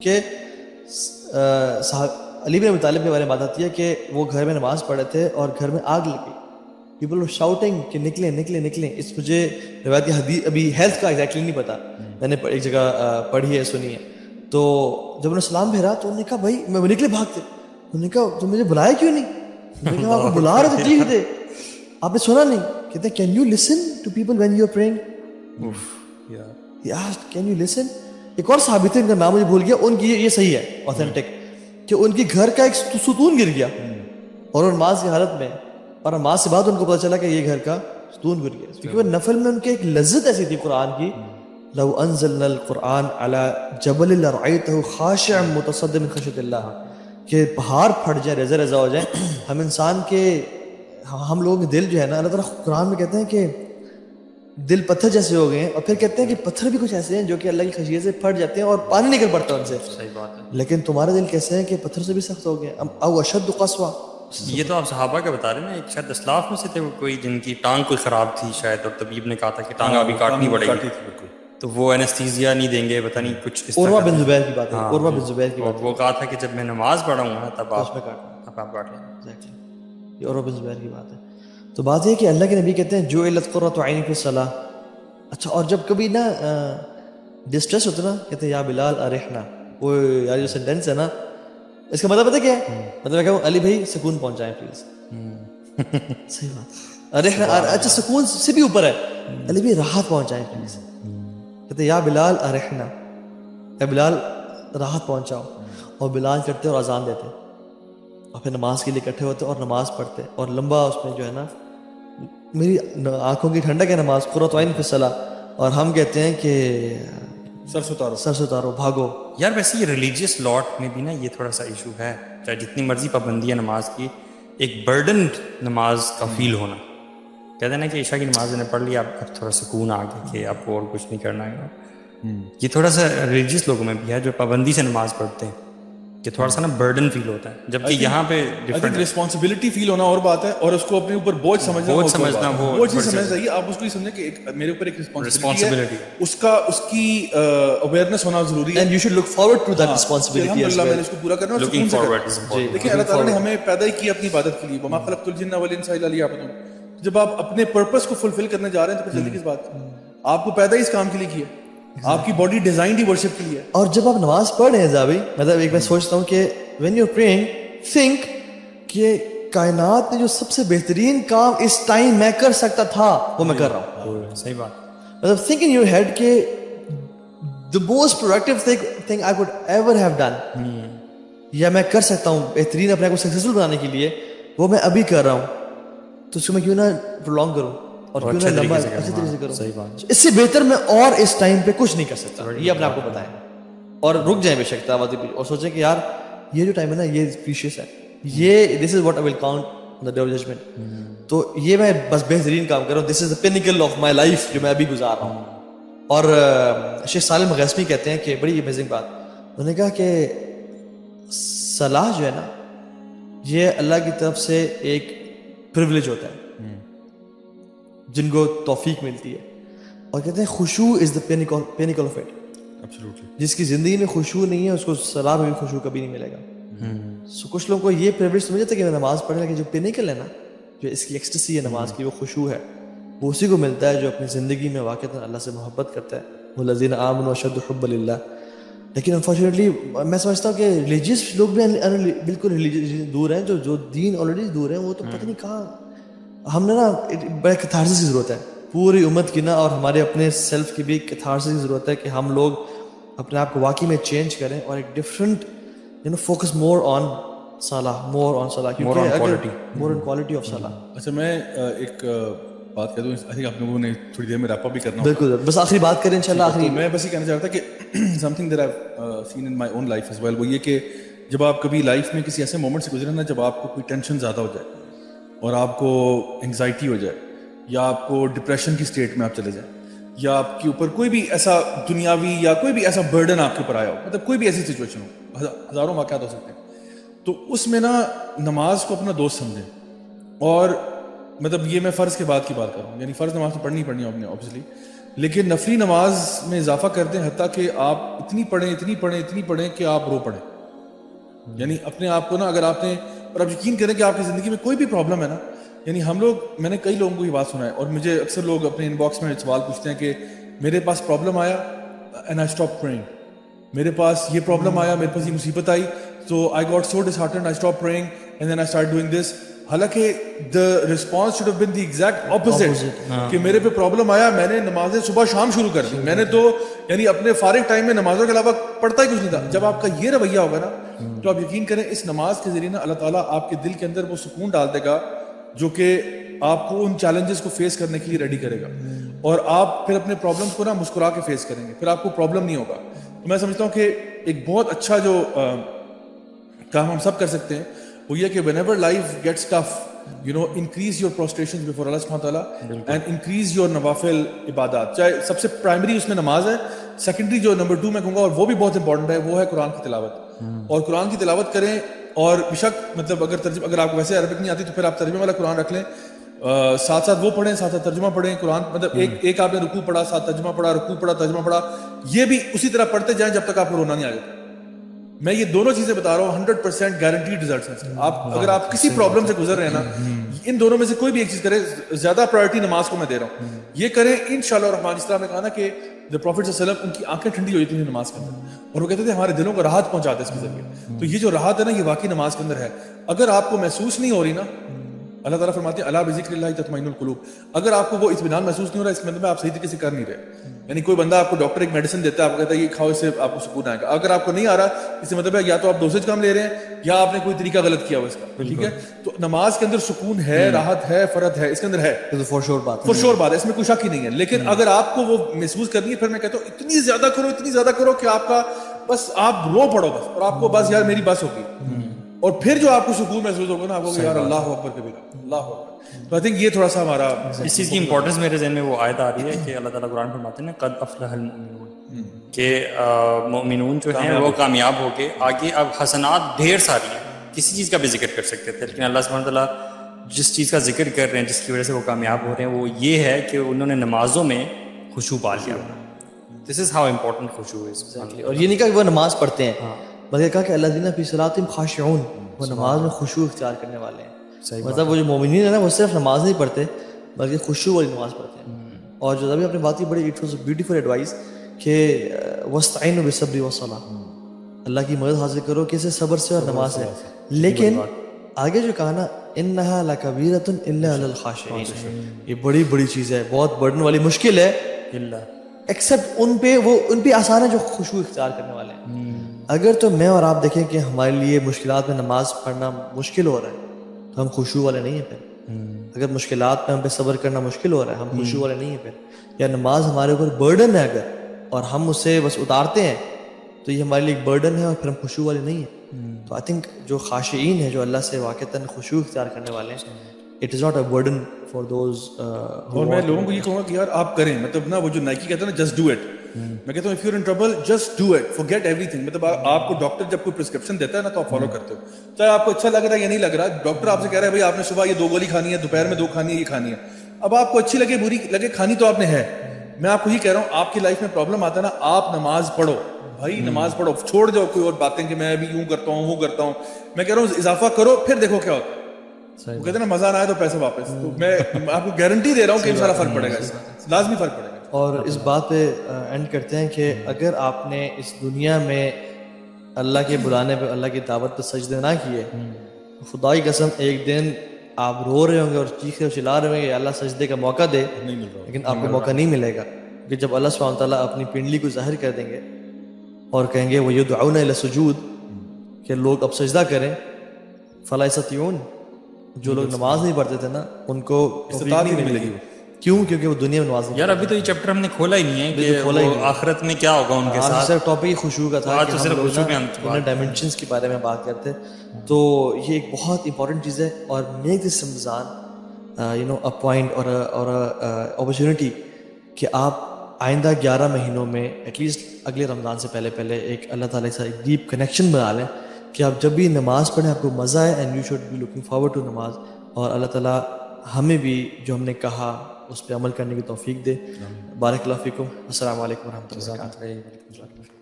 کہ علی بن ابی طالب کے بارے میں بات آتی ہے کہ وہ گھر میں نماز پڑھے تھے اور گھر میں آگ لگی. پیپل شاؤٹنگ کہ نکلیں نکلیں نکلیں. اس مجھے روایتی حدیث ابھی ہیلتھ کا ایگزیکٹلی نہیں پتا, میں نے ایک جگہ پڑھی ہے سنی ہے. تو جب انہوں نے سلام پھیرا تو انہوں نے کہا بھائی میں نکلے بھاگتے. انہوں نے کہا تم مجھے بلایا کیوں نہیں؟ میں نے کہا آپ کو بلا رہے تھے جی تھے, آپ نے سنا نہیں؟ کہتے ہیں can you listen to people when you are praying. Can you listen. ایک اور صحابی تھے, ان کا نام مجھے بھول گیا, ان کی یہ صحیح ہے اوتھینٹک, کہ ان کی گھر کا ایک ستون گر گیا اور نماز کی حالت میں, اور نماز سے بعد ان کو پتا چلا کہ یہ گھر کا ستون گر گیا. کیونکہ وہ نفل میں ان کی ایک لذت ایسی تھی قرآن کی, لو انزلنا القرآن على جبل لرأيته خاشعا متصدعا من خشیۃ اللہ, کہ پہاڑ پھٹ جائے ریزہ ریزہ ہو جائیں. ہم انسان کے ہم لوگوں کے دل جو ہے نا, اللہ تعالیٰ قرآن میں کہتے ہیں کہ دل پتھر جیسے ہو گئے ہیں, اور پھر کہتے ہیں کہ پتھر بھی کچھ ایسے ہیں جو کہ اللہ کی خشیت سے پھٹ جاتے ہیں اور پانی نکل پڑتا ہے ان سے. صحیح بات ہے. لیکن تمہارے دل کیسے ہیں کہ پتھر سے بھی سخت ہو گئے, او اشد قسوہ. یہ تو آپ صحابہ کا بتا رہے ہیں نا, ایک شاید اسلاف میں سے تھے وہ کوئی جن کی ٹانگ کوئی خراب تھی شاید, اور طبیب نے کہا تھا کہ ٹانگ ابھی کاٹنی پڑے گی, تو وہ اینستھیزیا نہیں دیں گے, پتہ نہیں کچھ اس عروہ طرح. بن زبیر کی بات ہے, عروہ بن زبیر کی اور بات وہ کہا تھا کہ جب میں نماز پڑھا ہوں نا تب اس میں کاٹنا. آپ کاٹ لیں. ایگزیکٹلی, یہ عروہ بن زبیر کی بات ہے. تو بات یہ ہے کہ اللہ کے نبی کہتے ہیں جو علت قرۃ عین فی الصلاۃ. اچھا, اور جب کبھی نا ڈسٹریس ہوتا نا, کہتے ہیں یا بلال ارحنا. وہ یار جو سینٹینس ہے نا, اس کا مطلب پتہ کیا ہے؟ مطلب میں کہوں علی بھائی سکون پہنچائیں پلیز. صحیح بات, ارحنا اچھا سکون سے بھی اوپر ہے, علی بھائی راحت پہنچائیں پلیز. کہتے یا بلال ارحنا, اے بلال راحت پہنچاؤ. اور بلال کرتے اور اذان دیتے, اور پھر نماز کے لیے اکٹھے ہوتے اور نماز پڑھتے, اور لمبا اس میں جو ہے نا میری آنکھوں کی ٹھنڈک ہے نماز, قرۃ عین فی الصلاۃ. اور ہم کہتے ہیں کہ سر سے اتارو بھاگو. یار ویسے یہ ریلیجیس لاٹ میں بھی نا یہ تھوڑا سا ایشو ہے, چاہے جتنی مرضی پابندی ہے نماز کی, ایک برڈن نماز کا فیل ہونا. کہتے ہیں نا کہ عشاء کی نماز نے پڑھ لی, اب تھوڑا سکون آ گیا کہ آپ کو اور کچھ نہیں کرنا ہے. یہ تھوڑا سا ریلیجیس لوگوں میں بھی ہے جو پابندی سے نماز پڑھتے ہیں, کہ تھوڑا سا نا برڈن فیل ہوتا ہے, جبکہ یہاں پہ رسپانسبلٹی فیل ہونا اور بات ہے, اور اس کو اپنے اوپر بوجھ سمجھنا, بوجھ سمجھنا, وہ چیز سمجھنا چاہیے. آپ اس کو یہ سمجھیں کہ میرے اوپر ایک رسپانسبلٹی ہے, اس کی اویئرنیس ہونا ضروری ہے, and you should look forward to that responsibility. الحمدللہ میں نے اس کو پورا کرنا, لوکنگ فارورڈ از امپورٹنٹ. دیکھیں اللہ تعالیٰ نے ہمیں پیدا ہی کیا اپنی عبادت کے لیے, وما خلقت الجن والانس الا لیعبدون. جب آپ اپنے پرپس کو فلفل کرنے جا رہے ہیں تو پھر جلدی کس بات, آپ کو پیدا ہی اس کام کے لیے کیا, آپ کی باڈی ڈیزائنڈ ہی ورشپ کے لیے. اور جب آپ نماز پڑھ رہے ہیں زابی, مطلب ایک میں سوچتا ہوں کہ when you're praying think کہ کائنات میں جو سب سے بہترین کام اس ٹائم میں کر سکتا تھا وہ میں کر رہا ہوں. صحیح بات. مطلب think in your head کہ the most productive thing I could ever have done, یا میں کر سکتا ہوں بہترین اپنے کو سکسیسفل بنانے کے لیے, وہ میں ابھی کر رہا ہوں. تو اس کو میں کیوں نہ پرولونگ کروں اور کیوں نہ لمبا اچھی طریقے سے کروں. صحیح بات. اس سے بہتر میں اور اس ٹائم پہ کچھ نہیں کر سکتا, یہ اپنے آپ کو بتائیں, اور رک جائیں بے شک دعوت بھی, اور سوچیں کہ یار یہ جو ٹائم ہے نا یہ پریشیس ہے, یہ this is what I will count on the day of judgement. تو یہ میں بس بہترین کام کر رہا ہوں, this is the pinnacle of my life جو میں ابھی گزار رہا ہوں. اور شیخ صالح مغیثمی کہتے ہیں کہ بڑی امیزنگ بات, انہوں نے کہا کہ صلاح جو ہے نا یہ اللہ کی طرف سے ایک پریویلیج ہوتا ہے جن کو توفیق ملتی ہے, اور کہتے ہیں خشوع از دا پینیکل آف اٹ. جس کی زندگی میں خشوع نہیں ہے اس کو صلاح میں بھی خشوع کبھی نہیں ملے گا. سو کچھ لوگوں کو یہ پریویلیج سمجھتے تھے کہ میں نماز پڑھنے لگے, جو پینیکل ہے نا, جو اس کی ایکسٹیسی ہے نماز کی, وہ خشوع ہے, وہ اسی کو ملتا ہے جو اپنی زندگی میں واقعتاً اللہ سے محبت کرتا ہے. والذین آمنوا اشد حبا للہ. لیکن انفارچونیٹلی میں سمجھتا ہوں کہ ریلیجیس لوگ بھی بالکل ریلیجیس دور ہیں, جو دین آلریڈی دور ہیں, وہ تو پتہ نہیں کہاں. ہم نے نا بڑے کیتھارسس کی ضرورت ہے پوری امت کی نا, اور ہمارے اپنے سیلف کی بھی کیتھارسس کی ضرورت ہے کہ ہم لوگ اپنے آپ کو واقعی میں چینج کریں, اور ایک ڈفرنٹ فوکس مور آن صلاح, مور آن صلاح, کیونکہ مور آن کوالٹی آف صلاح. اچھا میں ایک بات کہہ دوں, آئی تھنک آپ لوگوں نے تھوڑی دیر میں ریپ اپ بھی کرنا. بالکل, بس آخری بات کریں انشاءاللہ. آخری میں بس یہ کہنا چاہتا کہ something that I have seen in my own life as well, وہ یہ کہ جب آپ کبھی لائف میں کسی ایسے مومنٹ سے گزرے نا جب آپ کو کوئی ٹینشن زیادہ ہو جائے اور آپ کو انگزائٹی ہو جائے, یا آپ کو ڈپریشن کی اسٹیٹ میں آپ چلے جائیں, یا آپ کے اوپر کوئی بھی ایسا دنیاوی یا کوئی بھی ایسا برڈن آپ کے اوپر آیا ہو, مطلب کوئی بھی ایسی سچویشن ہو, ہزاروں واقعات ہو سکتے ہیں, تو اس میں نا نماز کو اپنا دوست سمجھیں. اور مطلب یہ میں فرض کے بعد کی بات کروں, یعنی فرض نماز تو پڑھنی ہی پڑھنی ہے آپ نے اوبیسلی, لیکن نفلی نماز میں اضافہ کر دیں حتیٰ کہ آپ اتنی پڑھیں کہ آپ رو پڑھیں. یعنی اپنے آپ کو نا اگر آپ نے, اور آپ یقین کریں کہ آپ کی زندگی میں کوئی بھی پرابلم ہے نا, یعنی ہم لوگ, میں نے کئی لوگوں کو یہ بات سنا ہے اور مجھے اکثر لوگ اپنے ان باکس میں سوال پوچھتے ہیں کہ میرے پاس پرابلم آیا اینڈ آئی اسٹاپ پریئنگ, میرے پاس یہ پرابلم آیا, میرے پاس یہ مصیبت آئی, تو I got so disheartened, I stop praying and then I start doing this. حالانکہ the response should have been the exact opposite, کہ میرے پہ پرابلم آیا, میں نے نمازیں صبح شام شروع کر دی, میں نے تو یعنی اپنے فارغ ٹائم میں نمازوں کے علاوہ پڑھتا ہی کچھ نہیں تھا. جب آپ کا یہ رویہ ہوگا نا تو آپ یقین کریں اس نماز کے ذریعے نا اللہ تعالیٰ آپ کے دل کے اندر وہ سکون ڈال دے گا جو کہ آپ کو ان چیلنجز کو فیس کرنے کے لیے ریڈی کرے گا, اور آپ پھر اپنے پرابلمس کو نا مسکرا کے فیس کریں گے, پھر آپ کو پرابلم نہیں ہوگا. تو میں سمجھتا ہوں کہ ایک بہت اچھا جو کام ہم سب کر سکتے ہیں وہ یہ کہ whenever life gets tough, you know, increase your prostrations before Allah subhanahu wa ta'ala and increase your nawafil عبادات. چاہے سب سے پرائمری اس میں نماز ہے, سیکنڈری جو نمبر 2 میں کہوں گا اور وہ بھی بہت امپورٹنٹ ہے وہ ہے قرآن کی تلاوت. اور قرآن کی تلاوت کریں, اور بشک مطلب اگر آپ کو ویسے عربک نہیں آتی تو پھر آپ ترجمے والا قرآن رکھ لیں, ساتھ ساتھ وہ پڑھیں, ساتھ ساتھ ترجمہ پڑھیں. قرآن مطلب ایک آپ نے رکوع پڑھا, ساتھ ترجمہ پڑھا, رکوع پڑھا, ترجمہ پڑھا, یہ بھی اسی طرح پڑھتے جائیں جب تک آپ کو رونا نہیں آ جاتا. میں یہ دونوں چیزیں بتا رہا ہوں 100% گارنٹیڈ ریزلٹس ہیں. آپ اگر آپ کسی پرابلم سے گزر رہے ہیں نا, ان دونوں میں سے کوئی بھی ایک چیز کریں, زیادہ پرائرٹی نماز کو میں دے رہا ہوں, یہ کریں انشاءاللہ الرحمن. اس طرح میں کہا نا کہ the Prophet صلی اللہ علیہ وسلم ان کی آنکھیں ٹھنڈی ہو جاتی تھیں نماز کے اندر, اور وہ کہتے تھے ہمارے دلوں کو راحت پہنچاتے اس کے ذریعے. تو یہ جو راحت ہے نا یہ واقعی نماز کے اندر ہے. اگر آپ کو محسوس نہیں ہو رہی نا, اللہ تعالیٰ فرماتے ہیں الا بذکر اللہ تطمئن القلوب, اگر آپ کو وہ اطمینان محسوس نہیں ہو رہا اس کے مطلب آپ صحیح طریقے سے کر نہیں رہے. یعنی کوئی بندہ آپ کو ڈاکٹر ایک میڈیسن دیتا ہے, آپ کو کہتا ہے یہ کھاؤ اس سے آپ کو سکون آئے گا, اگر آپ کو نہیں آ رہا اس سے مطلب ہے یا تو آپ ڈوزیج کم لے رہے ہیں یا آپ نے کوئی طریقہ غلط کیا ہوا اس کا. ٹھیک ہے, تو نماز کے اندر سکون ہے, راحت ہے, فرد ہے, اس کے اندر ہے, فور شور بات ہے, اس میں کوئی شک ہی نہیں ہے. لیکن اگر آپ کو وہ محسوس کرنی ہے, پھر میں کہتا ہوں اتنی زیادہ کرو کہ آپ کا بس آپ رو پڑو بس, اور آپ کو بس یار میری بس ہوگی, اور پھر جو آپ کو سکون محسوس ہوگا نا آپ کو یار اللہ اکبر کبیرہ, اللہ اکبر. تو آئی تھنک یہ تھوڑا سا ہمارا اس چیز کی امپورٹنس میرے ذہن میں وہ آیت آ رہی ہے کہ اللہ تعالیٰ قرآن فرماتے ہیں قد افلح المؤمنون, کہ مومنون جو ہیں وہ کامیاب ہو کے آگے اب حسنات ڈھیر ساری ہیں, کسی چیز کا بھی ذکر کر سکتے تھے, لیکن اللہ سبحانہ تعالیٰ جس چیز کا ذکر کر رہے ہیں جس کی وجہ سے وہ کامیاب ہو رہے ہیں وہ یہ ہے کہ انہوں نے نمازوں میں خشوع پا لیا. دس از ہاؤ امپورٹنٹ خشوع از. اور یہ نہیں کہا کہ وہ نماز پڑھتے ہیں, بلکہ کہا کہ الذین فی صلاتہم خاشعون, وہ نماز میں خشوع اختیار کرنے والے ہیں. مطلب وہ جو مومنین ہیں نا وہ صرف نماز نہیں پڑھتے بلکہ خشوع والی نماز پڑھتے ہیں. اور جو ابھی اپنی بات کی بڑی it was a beautiful advice کہ واستعینوا بالصبر والصلاۃ, اللہ کی مدد حاصل کرو کیسے, صبر سے اور نماز سے. لیکن آگے جو کہا نا انہا لکبیرۃ الا علی الخاشعین, یہ بڑی چیز ہے, بہت برڈن والی مشکل ہے ایکسیپٹ ان پہ آسان ہے جو خشوع اختیار کرنے والے ہیں. اگر تو میں اور آپ دیکھیں کہ ہمارے لیے مشکلات میں نماز پڑھنا مشکل ہو رہا ہے تو ہم خشوع والے نہیں ہیں. پھر اگر مشکلات میں ہم پہ صبر کرنا مشکل ہو رہا ہے ہم خشوع والے نہیں ہیں. پھر یا نماز ہمارے اوپر برڈن ہے اگر, اور ہم اسے بس اتارتے ہیں تو یہ ہمارے لیے ایک برڈن ہے اور پھر ہم خشوع والے نہیں ہیں. تو آئی تھنک جو خاشعین ہیں, جو اللہ سے واقعتاً خشوع اختیار کرنے والے ہیں, it is not a burden for those. اور میں لوگوں کو یہ کہوں گا کہ یار آپ کریں, مطلب نا وہ جو نائکی کہتا ہے نا جسٹ ڈو اٹ, میں کہتا ہوں if you are in trouble just do it, forget everything. مطلب آپ کو ڈاکٹر جب کوئی پرسکرپشن دیتا ہے نا تو آپ فالو کرتے ہو, چاہے آپ کو اچھا لگ رہا ہے یا نہیں لگ رہا. ڈاکٹر آپ سے کہہ رہا ہے بھائی آپ نے صبح یہ 2 گولی کھانی ہے, دوپہر میں 2 کھانی ہے, یہ کھانی ہے. اب آپ کو اچھی لگے بری لگے کھانی تو آپ نے ہے. میں آپ کو یہ کہہ رہا ہوں آپ کی لائف میں پرابلم آتا ہے نا, آپ نماز پڑھو بھائی, نماز پڑھو, چھوڑ جاؤ کوئی اور باتیں کہ میں ابھی یوں کرتا ہوں وہ کرتا ہوں. میں کہہ رہا ہوں اضافہ کرو پھر دیکھو کیا ہوتا ہے. وہ کہتے ہیں نا مزہ نہ آئے تو پیسے واپس. تو میں آپ کو گارنٹی دے رہا ہوں کہ انشاءاللہ فرق پڑے گا, اس سے لازمی فرق پڑے گا. اور اس بات پہ اینڈ کرتے ہیں کہ اگر آپ نے اس دنیا میں اللہ کے بلانے پہ, اللہ کی دعوت پہ سجدے نہ کیے, خدا کی قسم ایک دن آپ رو رہے ہوں گے اور چیخے اور چلا رہے ہوں گے کہ اللہ سجدے کا موقع دے, لیکن آپ کو موقع نہیں ملے گا. کہ جب اللہ سبحانہ تعالیٰ اپنی پنڈلی کو ظاہر کر دیں گے اور کہیں گے وہ یدعون الی السجود, کہ لوگ اب سجدہ کریں, فلا یستطیعون, جو لوگ نماز نہیں پڑھتے تھے نا ان کو استطاعت نہیں ملے گی. کیوں؟ کیونکہ وہ دنیا میں نماز. یار ابھی تو یہ چیپٹر ہم نے کھولا ہی نہیں ہے کہ وہ آخرت میں کیا ہوگا ان کے ساتھ. صرف ٹاپک خشوع کا تھا کہ صرف خشوع کے ڈائمینشنز کے بارے میں بات کرتے. تو یہ ایک بہت امپورٹنٹ چیز ہے, اور make this Ramadan you know a point اور اپرچونیٹی کہ آپ آئندہ 11 مہینوں میں ایٹ لیسٹ اگلے رمضان سے پہلے ایک اللہ تعالیٰ سے ایک ڈیپ کنیکشن بنا لیں کہ آپ جب بھی نماز پڑھیں آپ کو مزہ آئے, and you should be looking forward to namaz. اور اللہ تعالیٰ ہمیں بھی جو ہم نے کہا اس پہ عمل کرنے کی توفیق دے. بارک اللہ فیکم. السلام علیکم ورحمۃ اللہ وبرکاتہ.